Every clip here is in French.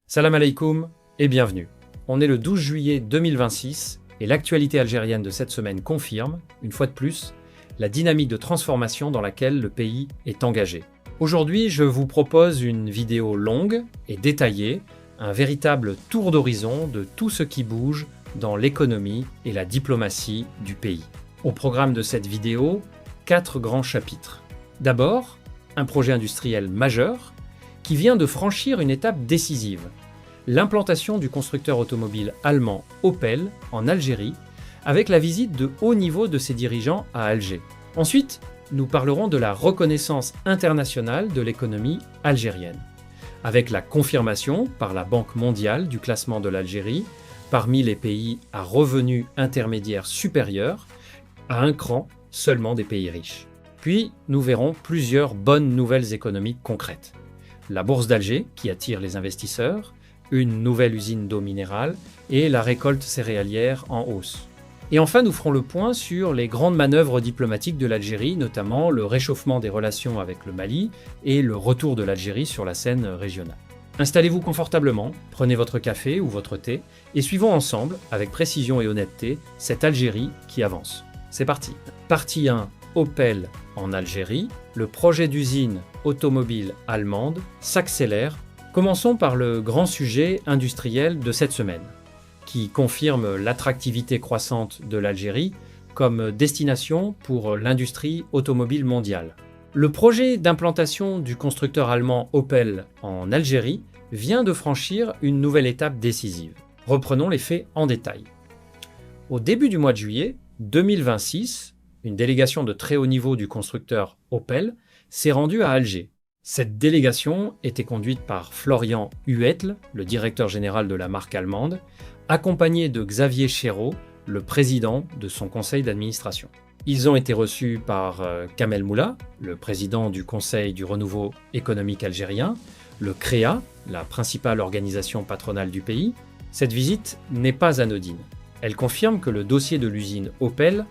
Salam alaikum et bienvenue. On est le 12 juillet 2026 et l'actualité algérienne de cette semaine confirme, une fois de plus, la dynamique de transformation dans laquelle le pays est engagé. Aujourd'hui, je vous propose une vidéo longue et détaillée, un véritable tour d'horizon de tout ce qui bouge dans l'économie et la diplomatie du pays. Au programme de cette vidéo, 4 grands chapitres. D'abord, un projet industriel majeur qui vient de franchir une étape décisive, l'implantation du constructeur automobile allemand Opel en Algérie, avec la visite de haut niveau de ses dirigeants à Alger. Ensuite, nous parlerons de la reconnaissance internationale de l'économie algérienne, avec la confirmation par la Banque mondiale du classement de l'Algérie parmi les pays à revenus intermédiaires supérieurs, à un cran seulement des pays riches. Puis, nous verrons plusieurs bonnes nouvelles économiques concrètes. La bourse d'Alger, qui attire les investisseurs, une nouvelle usine d'eau minérale et la récolte céréalière en hausse. Et enfin, nous ferons le point sur les grandes manœuvres diplomatiques de l'Algérie, notamment le réchauffement des relations avec le Mali et le retour de l'Algérie sur la scène régionale. Installez-vous confortablement, prenez votre café ou votre thé et suivons ensemble, avec précision et honnêteté, cette Algérie qui avance. C'est parti. Partie 1. Opel en Algérie, le projet d'usine automobile allemande s'accélère. Commençons par le grand sujet industriel de cette semaine, qui confirme l'attractivité croissante de l'Algérie comme destination pour l'industrie automobile mondiale. Le projet d'implantation du constructeur allemand Opel en Algérie vient de franchir une nouvelle étape décisive. Reprenons les faits en détail. Au début du mois de juillet 2026, une délégation de très haut niveau du constructeur Opel s'est rendue à Alger. Cette délégation était conduite par Florian Huetl, le directeur général de la marque allemande, accompagné de Xavier Chéreau, le président de son conseil d'administration. Ils ont été reçus par Kamel Moula, le président du Conseil du renouveau économique algérien, le CREA, la principale organisation patronale du pays. Cette visite n'est pas anodine. Elle confirme que le dossier de l'usine Opel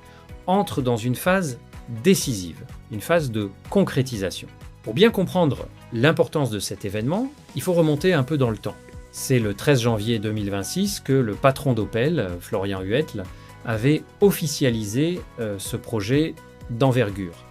entre dans une phase décisive, une phase de concrétisation. Pour bien comprendre l'importance de cet événement, il faut remonter un peu dans le temps. C'est le 13 janvier 2026 que le patron d'Opel, Florian Huetl, avait officialisé ce projet d'envergure.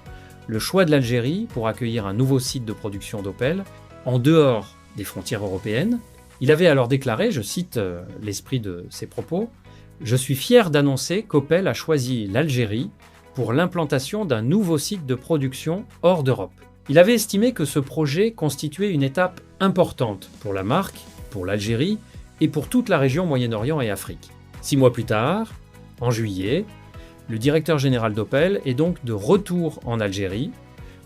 Le choix de l'Algérie pour accueillir un nouveau site de production d'Opel en dehors des frontières européennes. Il avait alors déclaré, je cite l'esprit de ses propos, « Je suis fier d'annoncer qu'Opel a choisi l'Algérie pour l'implantation d'un nouveau site de production hors d'Europe. » Il avait estimé que ce projet constituait une étape importante pour la marque, pour l'Algérie et pour toute la région Moyen-Orient et Afrique. 6 mois plus tard, en juillet, le directeur général d'Opel est donc de retour en Algérie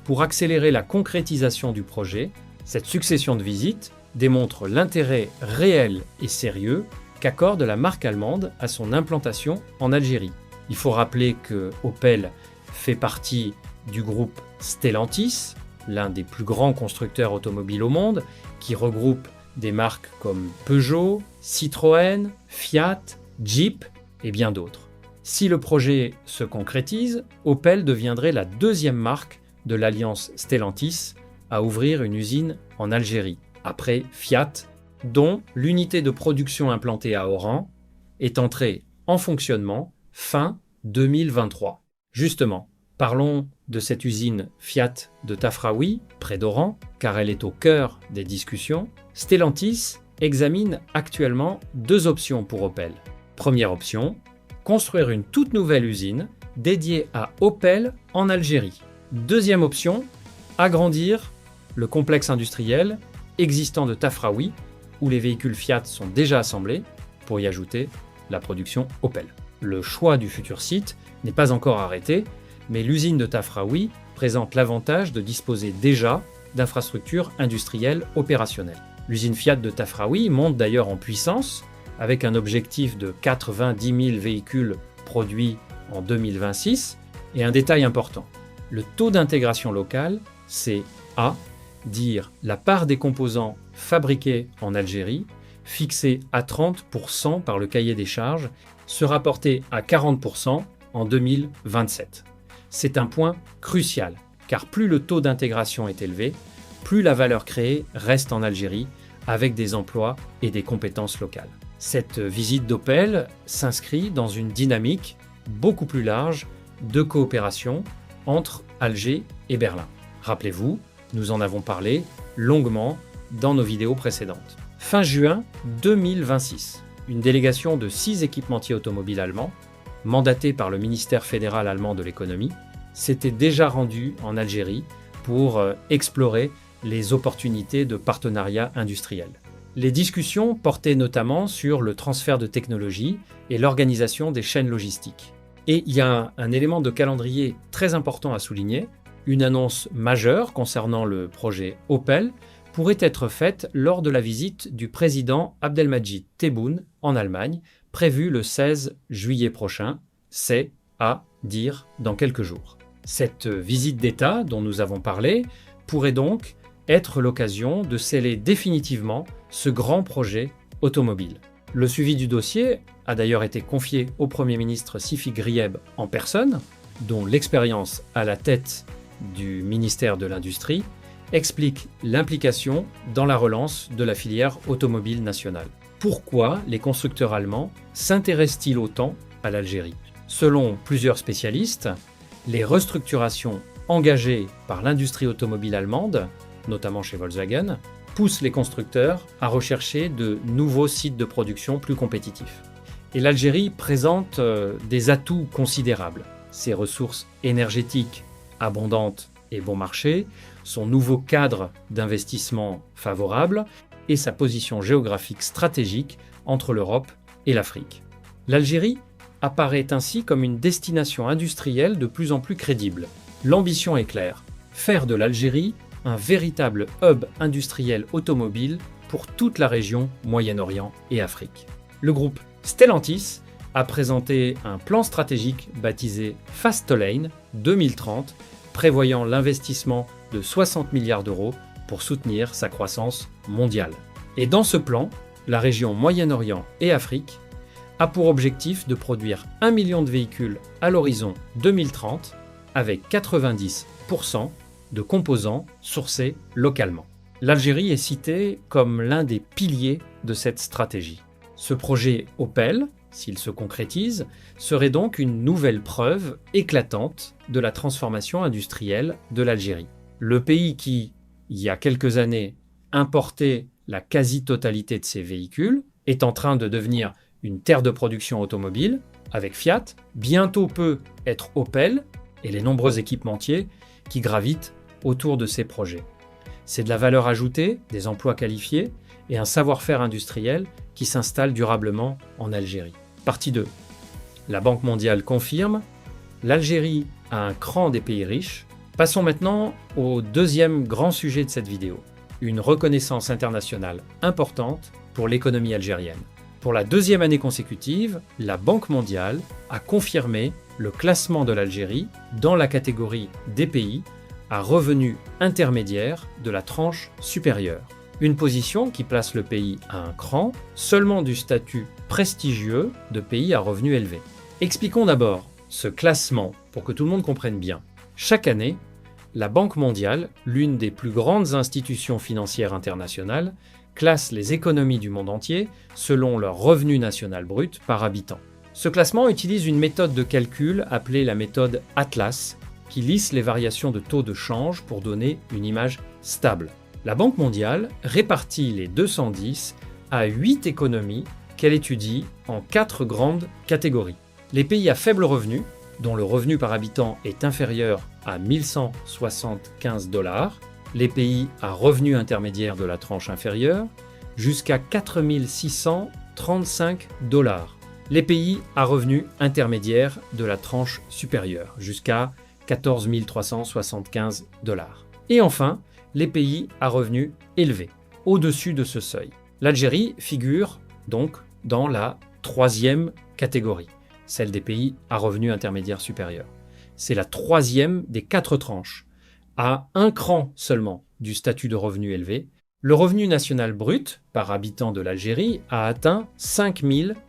pour accélérer la concrétisation du projet. Cette succession de visites démontre l'intérêt réel et sérieux qu'accorde la marque allemande à son implantation en Algérie. Il faut rappeler que Opel fait partie du groupe Stellantis, l'un des plus grands constructeurs automobiles au monde, qui regroupe des marques comme Peugeot, Citroën, Fiat, Jeep et bien d'autres. Si le projet se concrétise, Opel deviendrait la deuxième marque de l'alliance Stellantis à ouvrir une usine en Algérie, après Fiat, dont l'unité de production implantée à Oran est entrée en fonctionnement fin 2023. Justement, parlons de cette usine Fiat de Tafraoui, près d'Oran, car elle est au cœur des discussions. Stellantis examine actuellement 2 options pour Opel. Première option, construire une toute nouvelle usine dédiée à Opel en Algérie. Deuxième option, agrandir le complexe industriel existant de Tafraoui, où les véhicules Fiat sont déjà assemblés, pour y ajouter la production Opel. Le choix du futur site n'est pas encore arrêté, mais l'usine de Tafraoui présente l'avantage de disposer déjà d'infrastructures industrielles opérationnelles. L'usine Fiat de Tafraoui monte d'ailleurs en puissance, avec un objectif de 90 000 véhicules produits en 2026, et un détail important. Le taux d'intégration locale, c'est dire la part des composants fabriqués en Algérie, fixée à 30% par le cahier des charges, sera porté à 40% en 2027. C'est un point crucial, car plus le taux d'intégration est élevé, plus la valeur créée reste en Algérie, avec des emplois et des compétences locales. Cette visite d'Opel s'inscrit dans une dynamique beaucoup plus large de coopération entre Alger et Berlin. Rappelez-vous, nous en avons parlé longuement dans nos vidéos précédentes. Fin juin 2026, une délégation de 6 équipementiers automobiles allemands, mandatés par le ministère fédéral allemand de l'économie, s'était déjà rendue en Algérie pour explorer les opportunités de partenariat industriel. Les discussions portaient notamment sur le transfert de technologies et l'organisation des chaînes logistiques. Et il y a un élément de calendrier très important à souligner. Une annonce majeure concernant le projet Opel pourrait être faite lors de la visite du président Abdelmadjid Tebboune en Allemagne, prévue le 16 juillet prochain. C'est à dire dans quelques jours. Cette visite d'État dont nous avons parlé pourrait donc être l'occasion de sceller définitivement ce grand projet automobile. Le suivi du dossier a d'ailleurs été confié au Premier ministre Sifik Grieb en personne, dont l'expérience à la tête du ministère de l'Industrie explique l'implication dans la relance de la filière automobile nationale. Pourquoi les constructeurs allemands s'intéressent-ils autant à l'Algérie ? Selon plusieurs spécialistes, les restructurations engagées par l'industrie automobile allemande, notamment chez Volkswagen, poussent les constructeurs à rechercher de nouveaux sites de production plus compétitifs. Et l'Algérie présente des atouts considérables. Ses ressources énergétiques abondantes et bon marché, son nouveau cadre d'investissement favorable et sa position géographique stratégique entre l'Europe et l'Afrique. L'Algérie apparaît ainsi comme une destination industrielle de plus en plus crédible. L'ambition est claire, faire de l'Algérie un véritable hub industriel automobile pour toute la région Moyen-Orient et Afrique. Le groupe Stellantis a présenté un plan stratégique baptisé Fast Lane 2030, prévoyant l'investissement de 60 milliards d'euros pour soutenir sa croissance mondiale. Et dans ce plan, la région Moyen-Orient et Afrique a pour objectif de produire 1 million de véhicules à l'horizon 2030 avec 90% de composants sourcés localement. L'Algérie est citée comme l'un des piliers de cette stratégie. Ce projet Opel, s'il se concrétise, serait donc une nouvelle preuve éclatante de la transformation industrielle de l'Algérie. Le pays qui, il y a quelques années, importait la quasi-totalité de ses véhicules est en train de devenir une terre de production automobile avec Fiat, bientôt peut être Opel et les nombreux équipementiers qui gravitent autour de ces projets. C'est de la valeur ajoutée, des emplois qualifiés et un savoir-faire industriel qui s'installe durablement en Algérie. Partie 2. La Banque mondiale confirme, l'Algérie a un cran des pays riches. Passons maintenant au deuxième grand sujet de cette vidéo, une reconnaissance internationale importante pour l'économie algérienne. Pour la deuxième année consécutive, la Banque mondiale a confirmé le classement de l'Algérie dans la catégorie des pays à revenus intermédiaires de la tranche supérieure. Une position qui place le pays à un cran seulement du statut prestigieux de pays à revenus élevés. Expliquons d'abord ce classement pour que tout le monde comprenne bien. Chaque année, la Banque mondiale, l'une des plus grandes institutions financières internationales, classe les économies du monde entier selon leur revenu national brut par habitant. Ce classement utilise une méthode de calcul appelée la méthode Atlas, qui lisse les variations de taux de change pour donner une image stable. La Banque mondiale répartit les 210 à 8 économies qu'elle étudie en 4 grandes catégories. Les pays à faible revenu, dont le revenu par habitant est inférieur à 1175 $, les pays à revenu intermédiaire de la tranche inférieure, jusqu'à 4635 $, les pays à revenu intermédiaire de la tranche supérieure, jusqu'à 14 375 $. Et enfin, les pays à revenus élevés, au-dessus de ce seuil. L'Algérie figure donc dans la troisième catégorie, celle des pays à revenus intermédiaires supérieurs. C'est la troisième des 4 tranches, à un cran seulement du statut de revenu élevé. Le revenu national brut par habitant de l'Algérie a atteint 5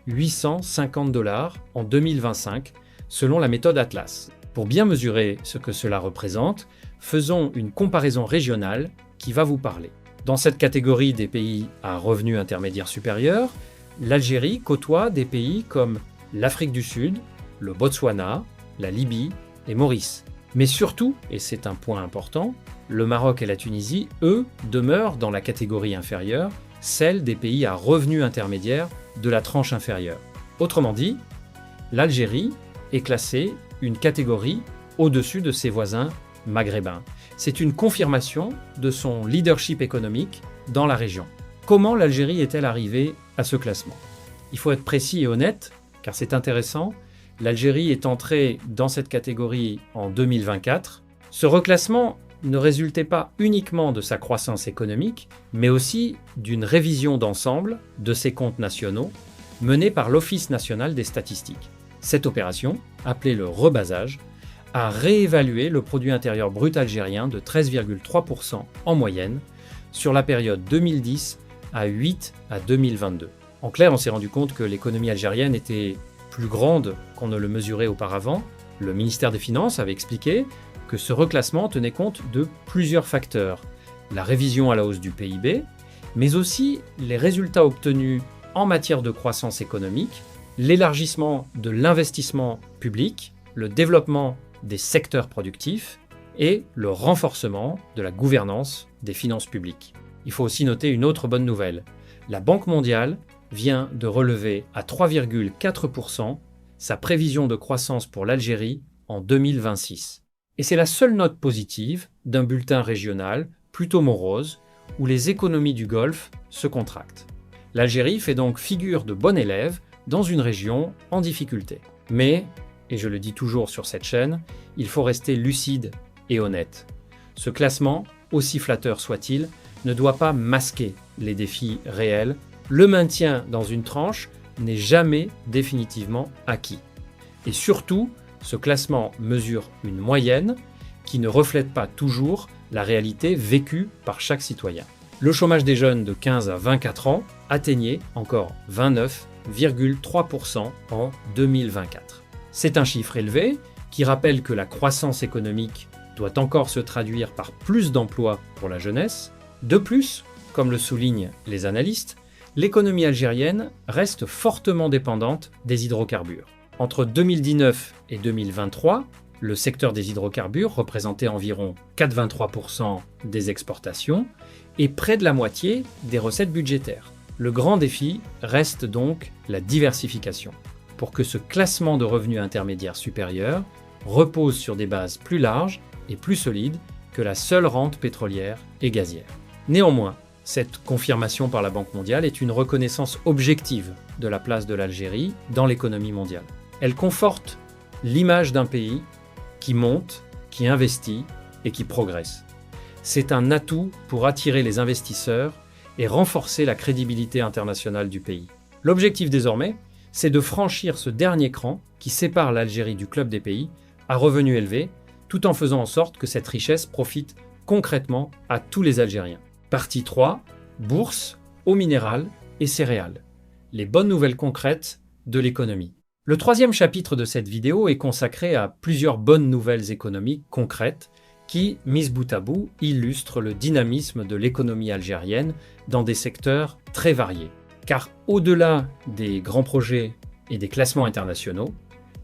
850 $ en 2025, selon la méthode Atlas. Pour bien mesurer ce que cela représente, faisons une comparaison régionale qui va vous parler. Dans cette catégorie des pays à revenus intermédiaires supérieurs, l'Algérie côtoie des pays comme l'Afrique du Sud, le Botswana, la Libye et Maurice. Mais surtout, et c'est un point important, le Maroc et la Tunisie, eux, demeurent dans la catégorie inférieure, celle des pays à revenus intermédiaires de la tranche inférieure. Autrement dit, l'Algérie est classée une catégorie au-dessus de ses voisins maghrébins. C'est une confirmation de son leadership économique dans la région. Comment l'Algérie est-elle arrivée à ce classement? Il faut être précis et honnête, car c'est intéressant. L'Algérie est entrée dans cette catégorie en 2024. Ce reclassement ne résultait pas uniquement de sa croissance économique, mais aussi d'une révision d'ensemble de ses comptes nationaux menée par l'Office national des statistiques. Cette opération, appelée le rebasage, a réévalué le produit intérieur brut algérien de 13,3% en moyenne sur la période 2010 à 8 à 2022. En clair, on s'est rendu compte que l'économie algérienne était plus grande qu'on ne le mesurait auparavant. Le ministère des Finances avait expliqué que ce reclassement tenait compte de plusieurs facteurs. La révision à la hausse du PIB, mais aussi les résultats obtenus en matière de croissance économique, l'élargissement de l'investissement public, le développement des secteurs productifs et le renforcement de la gouvernance des finances publiques. Il faut aussi noter une autre bonne nouvelle. La Banque mondiale vient de relever à 3,4% sa prévision de croissance pour l'Algérie en 2026. Et c'est la seule note positive d'un bulletin régional plutôt morose où les économies du Golfe se contractent. L'Algérie fait donc figure de bon élève dans une région en difficulté. Mais, et je le dis toujours sur cette chaîne, il faut rester lucide et honnête. Ce classement, aussi flatteur soit-il, ne doit pas masquer les défis réels. Le maintien dans une tranche n'est jamais définitivement acquis. Et surtout, ce classement mesure une moyenne qui ne reflète pas toujours la réalité vécue par chaque citoyen. Le chômage des jeunes de 15 à 24 ans atteignait encore 29,3% en 2024. C'est un chiffre élevé qui rappelle que la croissance économique doit encore se traduire par plus d'emplois pour la jeunesse. De plus, comme le soulignent les analystes, l'économie algérienne reste fortement dépendante des hydrocarbures. Entre 2019 et 2023, le secteur des hydrocarbures représentait environ 4,23% des exportations et près de la moitié des recettes budgétaires. Le grand défi reste donc la diversification, pour que ce classement de revenus intermédiaires supérieurs repose sur des bases plus larges et plus solides que la seule rente pétrolière et gazière. Néanmoins, cette confirmation par la Banque mondiale est une reconnaissance objective de la place de l'Algérie dans l'économie mondiale. Elle conforte l'image d'un pays qui monte, qui investit et qui progresse. C'est un atout pour attirer les investisseurs et renforcer la crédibilité internationale du pays. L'objectif désormais, c'est de franchir ce dernier cran qui sépare l'Algérie du club des pays à revenus élevés, tout en faisant en sorte que cette richesse profite concrètement à tous les Algériens. Partie 3, bourse, eau minérale et céréales. Les bonnes nouvelles concrètes de l'économie. Le troisième chapitre de cette vidéo est consacré à plusieurs bonnes nouvelles économiques concrètes qui, mises bout à bout, illustrent le dynamisme de l'économie algérienne dans des secteurs très variés. Car au-delà des grands projets et des classements internationaux,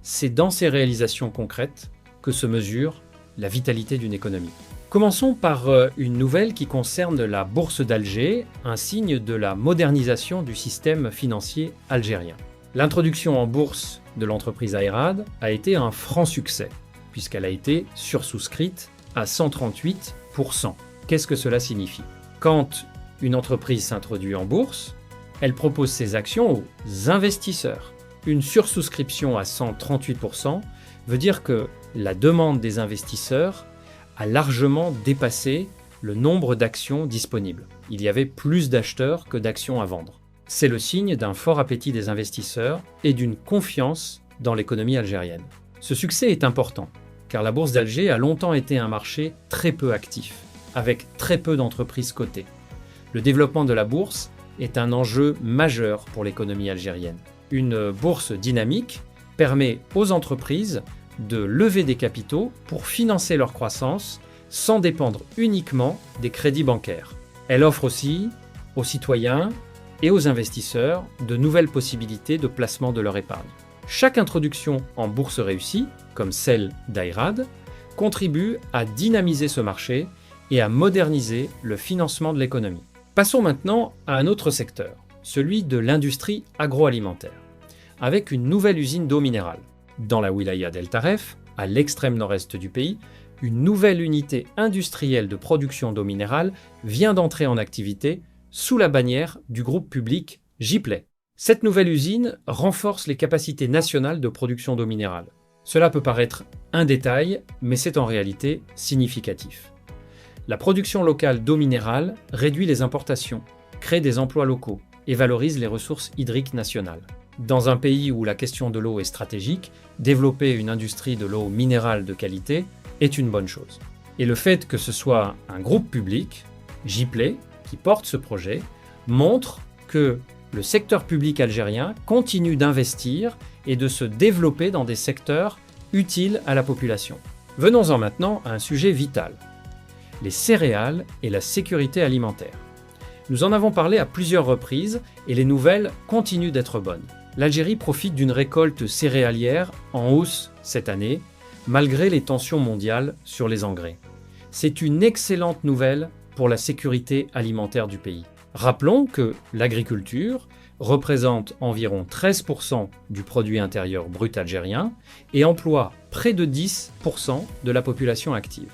c'est dans ces réalisations concrètes que se mesure la vitalité d'une économie. Commençons par une nouvelle qui concerne la Bourse d'Alger, un signe de la modernisation du système financier algérien. L'introduction en bourse de l'entreprise Ayrad a été un franc succès, puisqu'elle a été sursouscrite à 138%. Qu'est-ce que cela signifie? Quand une entreprise s'introduit en bourse, elle propose ses actions aux investisseurs. Une sursouscription à 138% veut dire que la demande des investisseurs a largement dépassé le nombre d'actions disponibles. Il y avait plus d'acheteurs que d'actions à vendre. C'est le signe d'un fort appétit des investisseurs et d'une confiance dans l'économie algérienne. Ce succès est important, car la Bourse d'Alger a longtemps été un marché très peu actif, avec très peu d'entreprises cotées. Le développement de la bourse est un enjeu majeur pour l'économie algérienne. Une bourse dynamique permet aux entreprises de lever des capitaux pour financer leur croissance sans dépendre uniquement des crédits bancaires. Elle offre aussi aux citoyens et aux investisseurs de nouvelles possibilités de placement de leur épargne. Chaque introduction en bourse réussie, comme celle d'Ayrad, contribue à dynamiser ce marché et à moderniser le financement de l'économie. Passons maintenant à un autre secteur, celui de l'industrie agroalimentaire, avec une nouvelle usine d'eau minérale. Dans la wilaya d'El Taref, à l'extrême nord-est du pays, une nouvelle unité industrielle de production d'eau minérale vient d'entrer en activité sous la bannière du groupe public Gipley. Cette nouvelle usine renforce les capacités nationales de production d'eau minérale. Cela peut paraître un détail, mais c'est en réalité significatif. La production locale d'eau minérale réduit les importations, crée des emplois locaux et valorise les ressources hydriques nationales. Dans un pays où la question de l'eau est stratégique, développer une industrie de l'eau minérale de qualité est une bonne chose. Et le fait que ce soit un groupe public, Gipley, qui porte ce projet, montre que le secteur public algérien continue d'investir et de se développer dans des secteurs utiles à la population. Venons-en maintenant à un sujet vital, les céréales et la sécurité alimentaire. Nous en avons parlé à plusieurs reprises et les nouvelles continuent d'être bonnes. L'Algérie profite d'une récolte céréalière en hausse cette année, malgré les tensions mondiales sur les engrais. C'est une excellente nouvelle pour la sécurité alimentaire du pays. Rappelons que l'agriculture représente environ 13% du produit intérieur brut algérien et emploie près de 10% de la population active.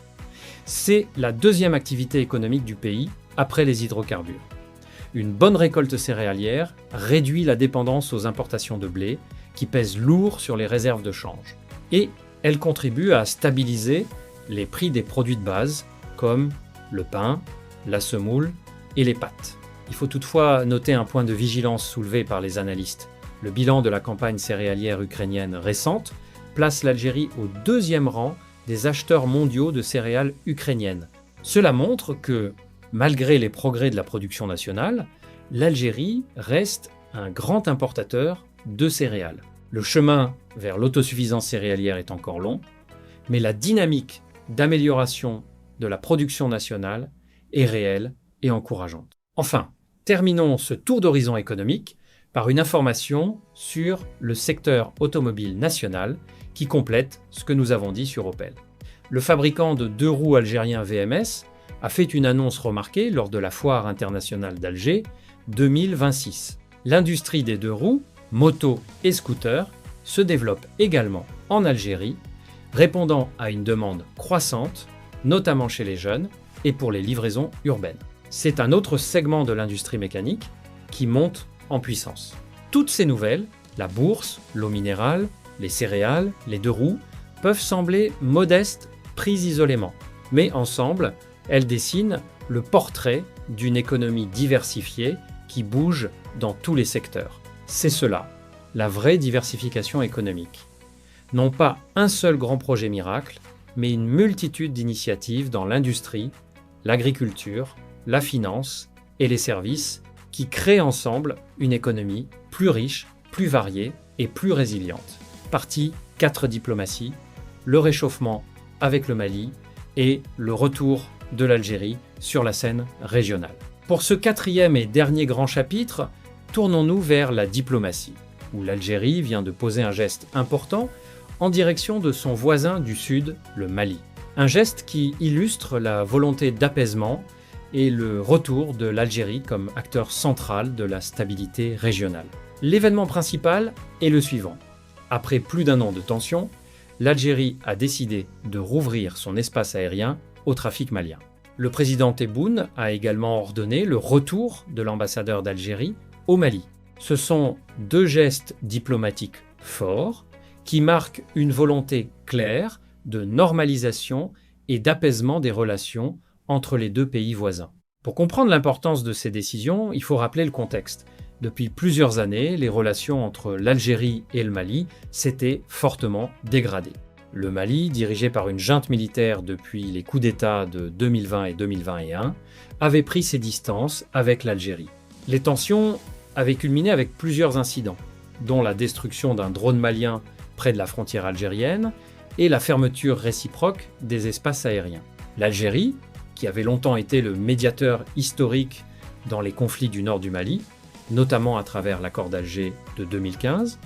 C'est la deuxième activité économique du pays après les hydrocarbures. Une bonne récolte céréalière réduit la dépendance aux importations de blé qui pèsent lourd sur les réserves de change. Et elle contribue à stabiliser les prix des produits de base comme le pain, la semoule et les pâtes. Il faut toutefois noter un point de vigilance soulevé par les analystes. Le bilan de la campagne céréalière ukrainienne récente place l'Algérie au deuxième rang des acheteurs mondiaux de céréales ukrainiennes. Cela montre que, malgré les progrès de la production nationale, l'Algérie reste un grand importateur de céréales. Le chemin vers l'autosuffisance céréalière est encore long, mais la dynamique d'amélioration de la production nationale est réelle et encourageante. Enfin, terminons ce tour d'horizon économique par une information sur le secteur automobile national qui complète ce que nous avons dit sur Opel. Le fabricant de deux roues algérien VMS a fait une annonce remarquée lors de la Foire internationale d'Alger 2026. L'industrie des deux roues, motos et scooters, se développe également en Algérie, répondant à une demande croissante, notamment chez les jeunes et pour les livraisons urbaines. C'est un autre segment de l'industrie mécanique qui monte en puissance. Toutes ces nouvelles, la bourse, l'eau minérale, les céréales, les deux roues, peuvent sembler modestes prises isolément, mais ensemble, elles dessinent le portrait d'une économie diversifiée qui bouge dans tous les secteurs. C'est cela, la vraie diversification économique. Non pas un seul grand projet miracle, mais une multitude d'initiatives dans l'industrie, l'agriculture, la finance et les services qui créent ensemble une économie plus riche, plus variée et plus résiliente. Partie 4 diplomaties, le réchauffement avec le Mali et le retour de l'Algérie sur la scène régionale. Pour ce quatrième et dernier grand chapitre, tournons-nous vers la diplomatie, où l'Algérie vient de poser un geste important en direction de son voisin du sud, le Mali. Un geste qui illustre la volonté d'apaisement et le retour de l'Algérie comme acteur central de la stabilité régionale. L'événement principal est le suivant. Après plus d'un an de tension, l'Algérie a décidé de rouvrir son espace aérien au trafic malien. Le président Tebboune a également ordonné le retour de l'ambassadeur d'Algérie au Mali. Ce sont deux gestes diplomatiques forts qui marquent une volonté claire de normalisation et d'apaisement des relations entre les deux pays voisins. Pour comprendre l'importance de ces décisions, il faut rappeler le contexte. Depuis plusieurs années, les relations entre l'Algérie et le Mali s'étaient fortement dégradées. Le Mali, dirigé par une junte militaire depuis les coups d'État de 2020 et 2021, avait pris ses distances avec l'Algérie. Les tensions avaient culminé avec plusieurs incidents, dont la destruction d'un drone malien près de la frontière algérienne et la fermeture réciproque des espaces aériens. L'Algérie, qui avait longtemps été le médiateur historique dans les conflits du nord du Mali, notamment à travers l'accord d'Alger de 2015,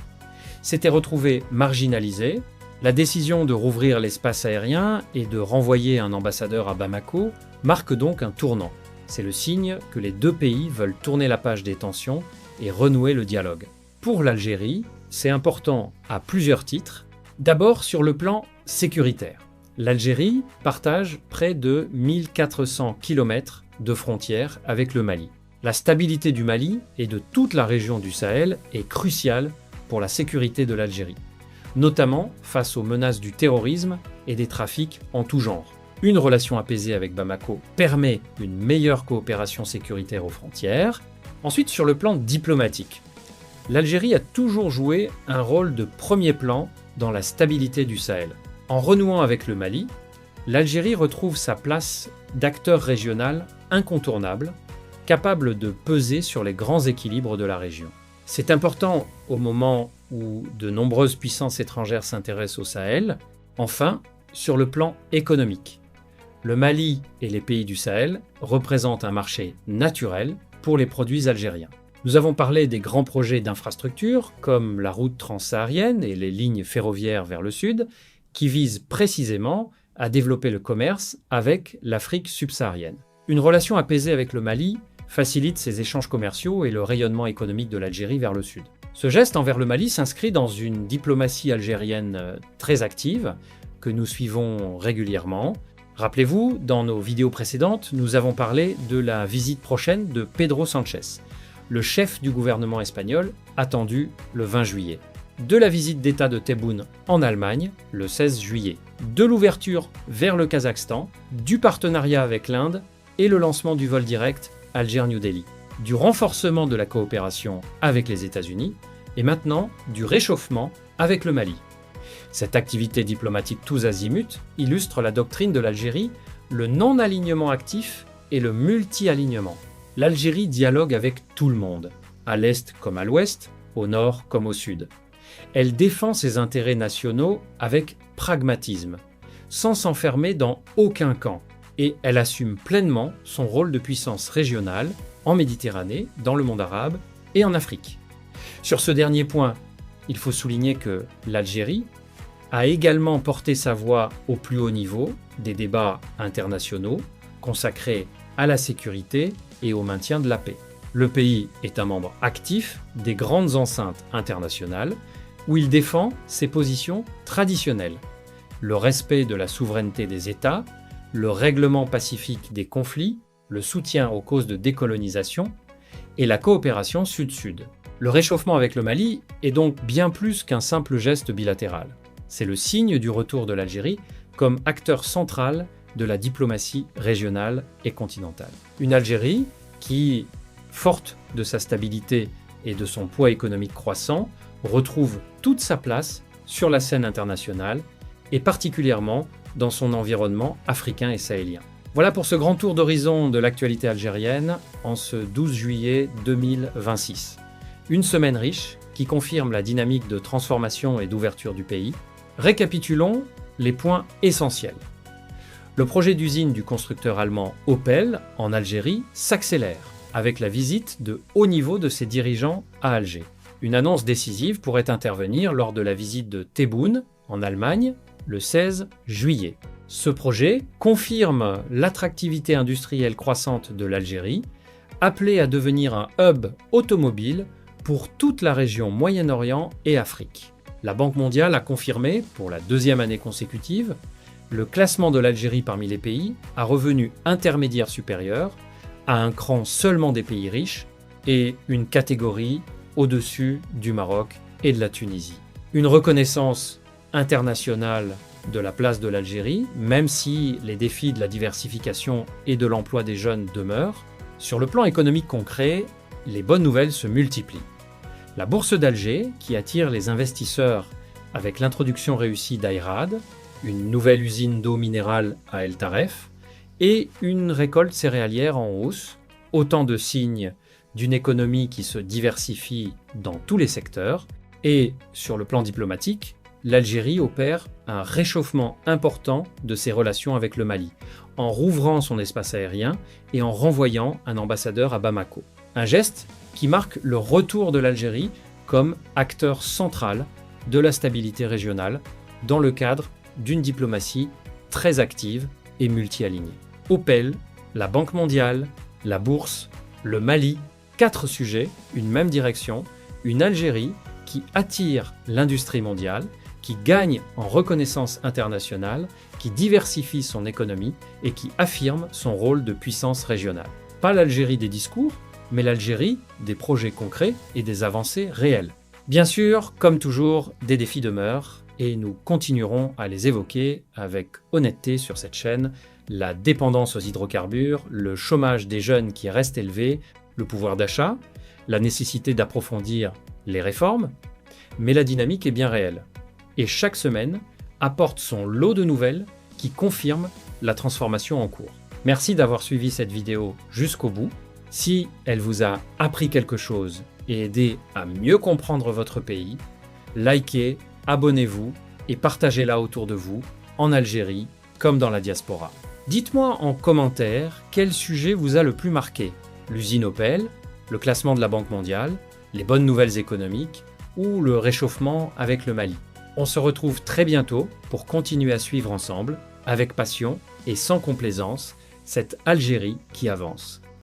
s'était retrouvé marginalisé. La décision de rouvrir l'espace aérien et de renvoyer un ambassadeur à Bamako marque donc un tournant. C'est le signe que les deux pays veulent tourner la page des tensions et renouer le dialogue. Pour l'Algérie, c'est important à plusieurs titres. D'abord sur le plan sécuritaire. L'Algérie partage près de 1400 km de frontières avec le Mali. La stabilité du Mali et de toute la région du Sahel est cruciale pour la sécurité de l'Algérie, notamment face aux menaces du terrorisme et des trafics en tout genre. Une relation apaisée avec Bamako permet une meilleure coopération sécuritaire aux frontières. Ensuite, sur le plan diplomatique, l'Algérie a toujours joué un rôle de premier plan dans la stabilité du Sahel. En renouant avec le Mali, l'Algérie retrouve sa place d'acteur régional incontournable, capable de peser sur les grands équilibres de la région. C'est important au moment où de nombreuses puissances étrangères s'intéressent au Sahel. Enfin, sur le plan économique, le Mali et les pays du Sahel représentent un marché naturel pour les produits algériens. Nous avons parlé des grands projets d'infrastructure comme la route transsaharienne et les lignes ferroviaires vers le sud, qui visent précisément à développer le commerce avec l'Afrique subsaharienne. Une relation apaisée avec le Mali facilite ses échanges commerciaux et le rayonnement économique de l'Algérie vers le sud. Ce geste envers le Mali s'inscrit dans une diplomatie algérienne très active que nous suivons régulièrement. Rappelez-vous, dans nos vidéos précédentes, nous avons parlé de la visite prochaine de Pedro Sánchez, le chef du gouvernement espagnol, attendu le 20 juillet. De la visite d'État de Tebboune en Allemagne, le 16 juillet. De l'ouverture vers le Kazakhstan, du partenariat avec l'Inde et le lancement du vol direct Alger-New Delhi. Du renforcement de la coopération avec les États-Unis et maintenant du réchauffement avec le Mali. Cette activité diplomatique tous azimuts illustre la doctrine de l'Algérie, le non-alignement actif et le multi-alignement. L'Algérie dialogue avec tout le monde, à l'est comme à l'ouest, au nord comme au sud. Elle défend ses intérêts nationaux avec pragmatisme, sans s'enfermer dans aucun camp, et elle assume pleinement son rôle de puissance régionale en Méditerranée, dans le monde arabe et en Afrique. Sur ce dernier point, il faut souligner que l'Algérie a également porté sa voix au plus haut niveau des débats internationaux consacrés à la sécurité et au maintien de la paix. Le pays est un membre actif des grandes enceintes internationales où il défend ses positions traditionnelles, le respect de la souveraineté des États, le règlement pacifique des conflits, le soutien aux causes de décolonisation et la coopération sud-sud. Le réchauffement avec le Mali est donc bien plus qu'un simple geste bilatéral. C'est le signe du retour de l'Algérie comme acteur central de la diplomatie régionale et continentale. Une Algérie qui, forte de sa stabilité et de son poids économique croissant, retrouve toute sa place sur la scène internationale et particulièrement dans son environnement africain et sahélien. Voilà pour ce grand tour d'horizon de l'actualité algérienne en ce 12 juillet 2026. Une semaine riche qui confirme la dynamique de transformation et d'ouverture du pays. Récapitulons les points essentiels. Le projet d'usine du constructeur allemand Opel en Algérie s'accélère avec la visite de haut niveau de ses dirigeants à Alger. Une annonce décisive pourrait intervenir lors de la visite de Tebboune en Allemagne le 16 juillet. Ce projet confirme l'attractivité industrielle croissante de l'Algérie, appelée à devenir un hub automobile pour toute la région Moyen-Orient et Afrique. La Banque mondiale a confirmé, pour la deuxième année consécutive, le classement de l'Algérie parmi les pays à revenus intermédiaires supérieurs, à un cran seulement des pays riches et une catégorie au-dessus du Maroc et de la Tunisie. Une reconnaissance internationale de la place de l'Algérie, même si les défis de la diversification et de l'emploi des jeunes demeurent. Sur le plan économique concret, les bonnes nouvelles se multiplient. La bourse d'Alger, qui attire les investisseurs avec l'introduction réussie d'Ayrad, une nouvelle usine d'eau minérale à El Taref, et une récolte céréalière en hausse, autant de signes d'une économie qui se diversifie dans tous les secteurs. Et sur le plan diplomatique, l'Algérie opère un réchauffement important de ses relations avec le Mali, en rouvrant son espace aérien et en renvoyant un ambassadeur à Bamako. Un geste qui marque le retour de l'Algérie comme acteur central de la stabilité régionale dans le cadre d'une diplomatie très active et multi-alignée. OPEL, la Banque mondiale, la Bourse, le Mali, 4 sujets, une même direction, une Algérie qui attire l'industrie mondiale, qui gagne en reconnaissance internationale, qui diversifie son économie et qui affirme son rôle de puissance régionale. Pas l'Algérie des discours, mais l'Algérie des projets concrets et des avancées réelles. Bien sûr, comme toujours, des défis demeurent et nous continuerons à les évoquer avec honnêteté sur cette chaîne. La dépendance aux hydrocarbures, le chômage des jeunes qui reste élevé, le pouvoir d'achat, la nécessité d'approfondir les réformes, mais la dynamique est bien réelle. Et chaque semaine apporte son lot de nouvelles qui confirment la transformation en cours. Merci d'avoir suivi cette vidéo jusqu'au bout. Si elle vous a appris quelque chose et aidé à mieux comprendre votre pays, likez, abonnez-vous et partagez-la autour de vous, en Algérie comme dans la diaspora. Dites-moi en commentaire quel sujet vous a le plus marqué. L'usine Opel, le classement de la Banque mondiale, les bonnes nouvelles économiques ou le réchauffement avec le Mali. On se retrouve très bientôt pour continuer à suivre ensemble, avec passion et sans complaisance, cette Algérie qui avance.